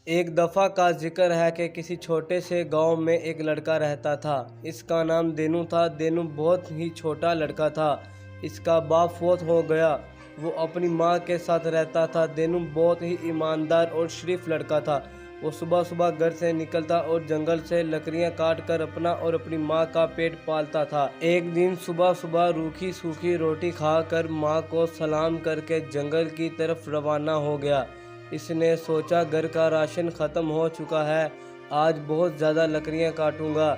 एक दफ़ा का जिक्र है कि किसी छोटे से गांव में एक लड़का रहता था। इसका नाम देनू था। देनू बहुत ही छोटा लड़का था। इसका बाप फौत हो गया। वो अपनी माँ के साथ रहता था। देनू बहुत ही ईमानदार और शरीफ लड़का था। वो सुबह सुबह घर से निकलता और जंगल से लकड़ियाँ काट कर अपना और अपनी माँ का पेट पालता था। एक दिन सुबह सुबह रूखी सूखी रोटी खाकर माँ को सलाम करके जंगल की तरफ रवाना हो गया। इसने सोचा घर का राशन ख़त्म हो चुका है, आज बहुत ज़्यादा लकड़ियाँ काटूंगा।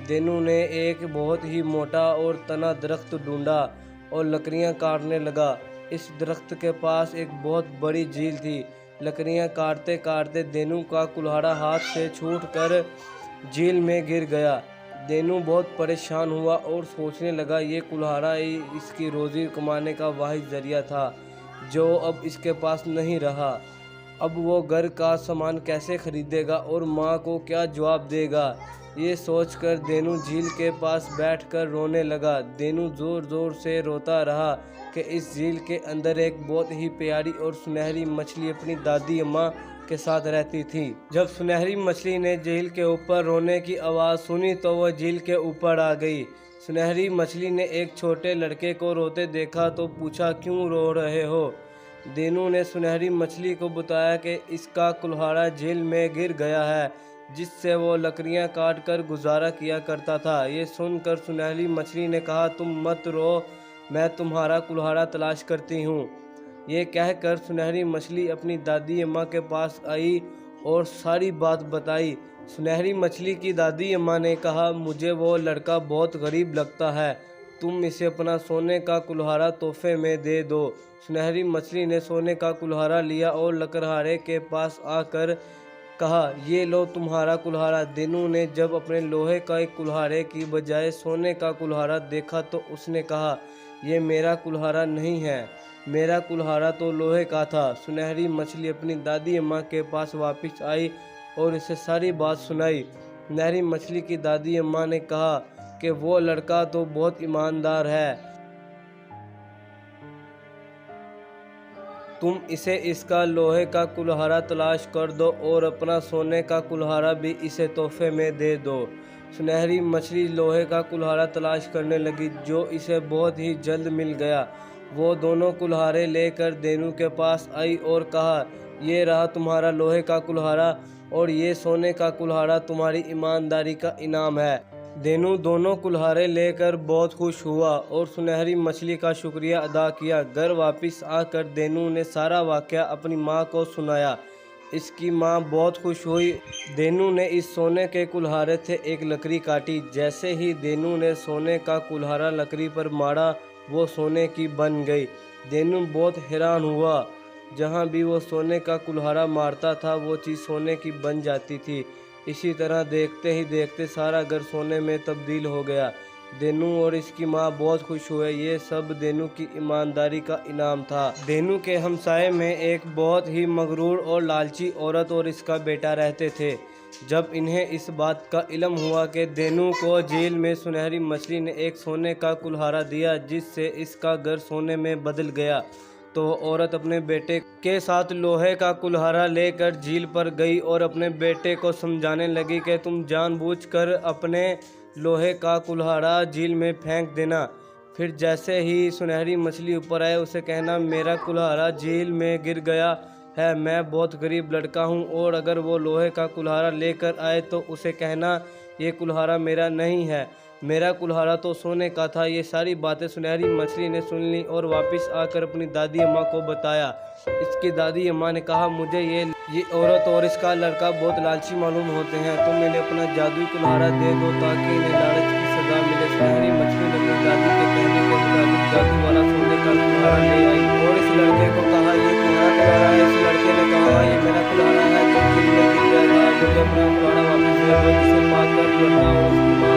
देनू ने एक बहुत ही मोटा और तना दरख्त ढूंढा और लकड़ियाँ काटने लगा। इस दरख्त के पास एक बहुत बड़ी झील थी। लकड़ियाँ काटते काटते देनू का कुल्हाड़ा हाथ से छूटकर झील में गिर गया। देनू बहुत परेशान हुआ और सोचने लगा ये कुल्हाड़ा ही इसकी रोज़ी कमाने का वाहिद ज़रिया था, जो अब इसके पास नहीं रहा। अब वो घर का सामान कैसे खरीदेगा और माँ को क्या जवाब देगा। ये सोचकर देनू झील के पास बैठकर रोने लगा। देनू ज़ोर ज़ोर से रोता रहा कि इस झील के अंदर एक बहुत ही प्यारी और सुनहरी मछली अपनी दादी अम्मा के साथ रहती थी। जब सुनहरी मछली ने झील के ऊपर रोने की आवाज़ सुनी तो वह झील के ऊपर आ गई। सुनहरी मछली ने एक छोटे लड़के को रोते देखा तो पूछा, क्यों रो रहे हो? देनू ने सुनहरी मछली को बताया कि इसका कुल्हाड़ा झील में गिर गया है, जिससे वो लकड़ियाँ काट कर गुजारा किया करता था। ये सुनकर सुनहरी मछली ने कहा, तुम मत रो, मैं तुम्हारा कुल्हाड़ा तलाश करती हूँ। ये कहकर सुनहरी मछली अपनी दादी अम्मा के पास आई और सारी बात बताई। सुनहरी मछली की दादी अम्मा ने कहा, मुझे वो लड़का बहुत गरीब लगता है, तुम इसे अपना सोने का कुल्हाड़ा तोहफे में दे दो। सुनहरी मछली ने सोने का कुल्हाड़ा लिया और लकड़हारे के पास आकर कहा, ये लो तुम्हारा कुल्हाड़ा। देनू ने जब अपने लोहे का एक कुल्हाड़े की बजाय सोने का कुल्हाड़ा देखा तो उसने कहा, ये मेरा कुल्हाड़ा नहीं है, मेरा कुल्हाड़ा तो लोहे का था। सुनहरी मछली अपनी दादी अम्मा के पास वापस आई और इसे सारी बात सुनाई। सुनहरी मछली की दादी अम्मा ने कहा कि वो लड़का तो बहुत ईमानदार है, तुम इसे इसका लोहे का कुल्हाड़ा तलाश कर दो और अपना सोने का कुल्हाड़ा भी इसे तोहफे में दे दो। सुनहरी मछली लोहे का कुल्हाड़ा तलाश करने लगी, जो इसे बहुत ही जल्द मिल गया। वो दोनों कुल्हाड़े लेकर देनू के पास आई और कहा, ये रहा तुम्हारा लोहे का कुल्हाड़ा और ये सोने का कुल्हाड़ा तुम्हारी ईमानदारी का इनाम है। देनू दोनों कुल्हाड़े लेकर बहुत खुश हुआ और सुनहरी मछली का शुक्रिया अदा किया। घर वापस आकर देनू ने सारा वाक़या अपनी माँ को सुनाया। इसकी माँ बहुत खुश हुई। देनू ने इस सोने के कुल्हाड़े से एक लकड़ी काटी। जैसे ही देनू ने सोने का कुल्हाड़ा लकड़ी पर मारा, वो सोने की बन गई। देनू बहुत हैरान हुआ, जहाँ भी वो सोने का कुल्हाड़ा मारता था वो चीज़ सोने की बन जाती थी। इसी तरह देखते ही देखते सारा घर सोने में तब्दील हो गया। देनू और इसकी माँ बहुत खुश हुए। ये सब देनू की ईमानदारी का इनाम था। देनू के हमसाए में एक बहुत ही मगरूर और लालची औरत और इसका बेटा रहते थे। जब इन्हें इस बात का इल्म हुआ कि देनू को झील में सुनहरी मछली ने एक सोने का कुल्हाड़ा दिया जिससे इसका घर सोने में बदल गया, तो औरत अपने बेटे के साथ लोहे का कुल्हाड़ा लेकर झील पर गई और अपने बेटे को समझाने लगी कि तुम जानबूझकर अपने लोहे का कुल्हाड़ा झील में फेंक देना। फिर जैसे ही सुनहरी मछली ऊपर आए उसे कहना, मेरा कुल्हाड़ा झील में गिर गया है, मैं बहुत गरीब लड़का हूँ, और अगर वो लोहे का कुल्हाड़ा लेकर आए तो उसे कहना, ये कुल्हाड़ा मेरा नहीं है, मेरा कुल्हाड़ा तो सोने का था। ये सारी बातें सुनहरी मछली ने सुन ली और वापस आकर अपनी दादी अम्मा को बताया। इसकी दादी अम्मा ने कहा, मुझे ये औरत और इसका लड़का बहुत लालची मालूम होते हैं, तुम इन्हें अपना जादुई कुल्हाड़ा दे दो ताकि इन्हें लालच की सजा मिले। सुनहरी मछली ने अपनी दादी के कहने के मुताबिक जादू वाला सोने का कुल्हाड़ा ले आई और इस लड़के को कहा, ये तुम्हारा कुल्हाड़ा है। इस लड़के ने कहा, ये मेरा कुल्हाड़ा है जो झील में गिर गया था, मुझे अपना कुल्हाड़ा वापस दे दो। जिसे पाकर लड़का और उसकी माँ